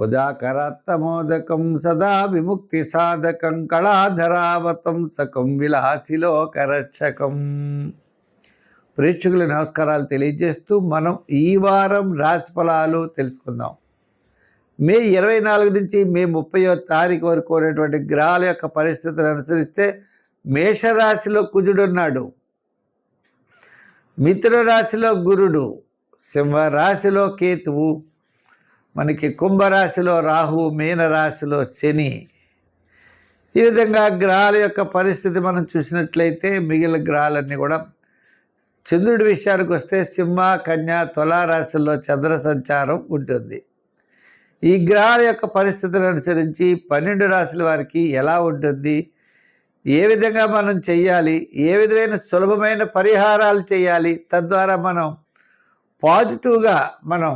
ఉదాకరాత్తమోదకం సదా విముక్తి సాధకం కళాధరావతం సకం విలాసిలోకరక్షకం. ప్రేక్షకుల నమస్కారాలు తెలియజేస్తూ మనం ఈ వారం రాశి ఫలాలు తెలుసుకుందాం. మే 24 నుంచి మే 30వ తారీఖు వరకు ఉన్నటువంటి గ్రహాల యొక్క పరిస్థితులను అనుసరిస్తే మేషరాశిలో కుజుడున్నాడు, మిథున రాశిలో గురుడు, సింహరాశిలో కేతువు, మనకి కుంభరాశిలో రాహు, మీనరాశిలో శని. ఈ విధంగా గ్రహాల యొక్క పరిస్థితి మనం చూసినట్లయితే మిగిలిన గ్రహాలన్నీ కూడా చంద్రుడి విషయానికి వస్తే సింహ, కన్య, తులారాశుల్లో చంద్ర సంచారం ఉంటుంది. ఈ గ్రహాల యొక్క పరిస్థితులను అనుసరించి 12 రాశుల వారికి ఎలా ఉంటుంది, ఏ విధంగా మనం చెయ్యాలి, ఏ విధమైన సులభమైన పరిహారాలు చేయాలి, తద్వారా మనం పాజిటివ్గా మనం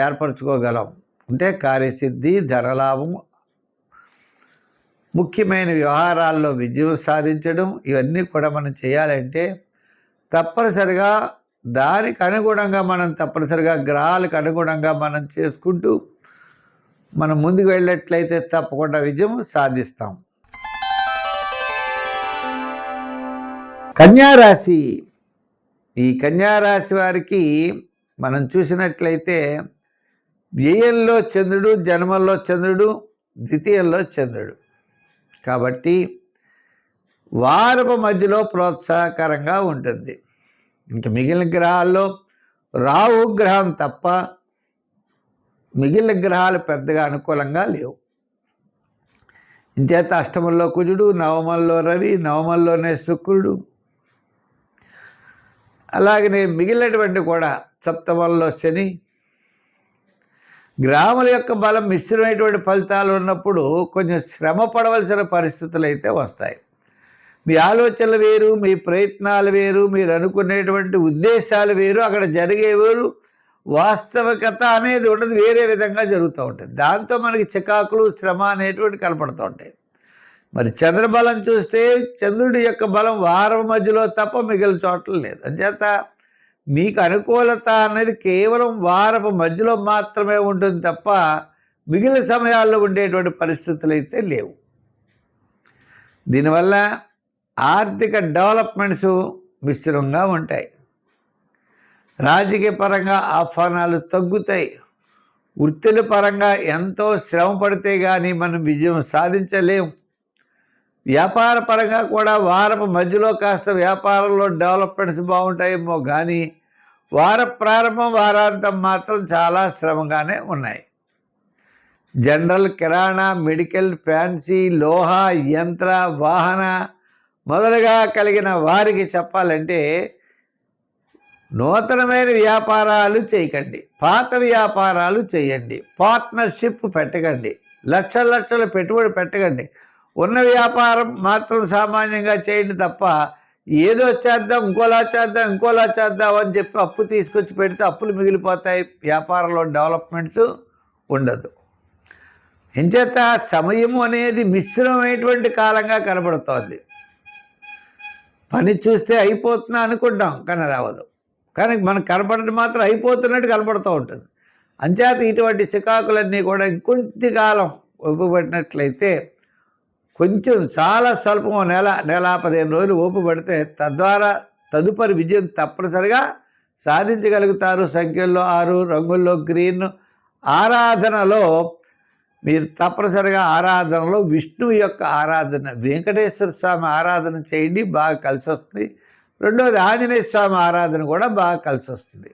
ఏర్పరచుకోగలం. అంటే కార్యసిద్ధి, ధనలాభం, ముఖ్యమైన వ్యవహారాల్లో విజయం సాధించడం, ఇవన్నీ కూడా మనం చేయాలంటే తప్పనిసరిగా దానికి అనుగుణంగా మనం తప్పనిసరిగా గ్రహాలకు అనుగుణంగా మనం చేసుకుంటూ మనం ముందుకు వెళ్ళినట్లయితే తప్పకుండా విజయం సాధిస్తాం. కన్యారాశి. ఈ కన్యారాశి వారికి మనం చూసినట్లయితే వ్యయంలో చంద్రుడు, జన్మల్లో చంద్రుడు, ద్వితీయంలో చంద్రుడు. కాబట్టి వారపు మధ్యలో ప్రోత్సాహకరంగా ఉంటుంది. ఇంకా మిగిలిన గ్రహాల్లో రాహు గ్రహం తప్ప మిగిలిన గ్రహాలు పెద్దగా అనుకూలంగా లేవు. ఇంచేత అష్టమంలో కుజుడు, నవమంలో రవి, నవమంలోనే శుక్రుడు, అలాగనే మిగిలినటువంటి కూడా సప్తమంలో శని. గ్రహముల యొక్క బలం మిశ్రమైనటువంటి ఫలితాలు ఉన్నప్పుడు కొంచెం శ్రమ పడవలసిన పరిస్థితులు అయితే వస్తాయి. మీ ఆలోచనలు వేరు, మీ ప్రయత్నాలు వేరు, మీరు అనుకునేటువంటి ఉద్దేశాలు వేరు, అక్కడ జరిగే వేరు, వాస్తవికత అనేది ఉండదు, వేరే విధంగా జరుగుతూ ఉంటుంది. దాంతో మనకి చికాకులు, శ్రమ అనేటువంటి కనపడుతూ ఉంటాయి. మరి చంద్రబలం చూస్తే చంద్రుడి యొక్క బలం వారం మధ్యలో తప్ప మిగిలిన చోట్ల లేదు. అంచేత మీకు అనుకూలత అనేది కేవలం వారపు మధ్యలో మాత్రమే ఉంటుంది తప్ప మిగిలిన సమయాల్లో ఉండేటువంటి పరిస్థితులు అయితే లేవు. దీనివల్ల ఆర్థిక డెవలప్మెంట్స్ మిశ్రమంగా ఉంటాయి. రాజకీయ పరంగా ఆహ్వానాలు తగ్గుతాయి. వృత్తుల పరంగా ఎంతో శ్రమ పడితే కానీ మనం విజయం సాధించలేం. వ్యాపార పరంగా కూడా వారపు మధ్యలో కాస్త వ్యాపారంలో డెవలప్మెంట్స్ బాగుంటాయేమో కానీ వార ప్రారంభం, వారాంతం మాత్రం చాలా శ్రమగానే ఉన్నాయి. జనరల్, కిరాణా, మెడికల్, ఫ్యాన్సీ, లోహ, యంత్ర, వాహన మొదలుగా కలిగిన వారికి చెప్పాలంటే నూతనమైన వ్యాపారాలు చేయకండి, పాత వ్యాపారాలు చేయండి, పార్ట్నర్షిప్ పెట్టకండి, లక్షల పెట్టుబడి పెట్టకండి. ఉన్న వ్యాపారం మాత్రం సామాన్యంగా చేయండి తప్ప ఏదో చేద్దాం, ఇంకోలా చేద్దాం అని చెప్పి అప్పు తీసుకొచ్చి పెడితే అప్పులు మిగిలిపోతాయి. వ్యాపారంలో డెవలప్మెంట్స్ ఉండదు. ఎంచేత సమయము అనేది మిశ్రమైనటువంటి కాలంగా కనబడుతోంది. పని చూస్తే అయిపోతున్నా అనుకుంటాం కానీ అది అవ్వదు. కానీ మనకు కనపడేది మాత్రం అయిపోతున్నట్టు కనపడుతూ ఉంటుంది. అంచేత ఇటువంటి చికాకులన్నీ కూడా ఇంకొంచెం కాలం ఒప్పుపట్టినట్లయితే కొంచెం చాలా స్వల్పం, నెల 15 రోజులు ఓపు పడితే తద్వారా తదుపరి విజయం తప్పనిసరిగా సాధించగలుగుతారు. సంఖ్యల్లో 6, రంగుల్లో గ్రీన్. ఆరాధనలో మీరు తప్పనిసరిగా ఆరాధనలో విష్ణువు యొక్క ఆరాధన, వెంకటేశ్వర స్వామి ఆరాధన చేయండి, బాగా కలిసి వస్తుంది. రెండోది ఆంజనేయ స్వామి ఆరాధన కూడా బాగా కలిసి వస్తుంది.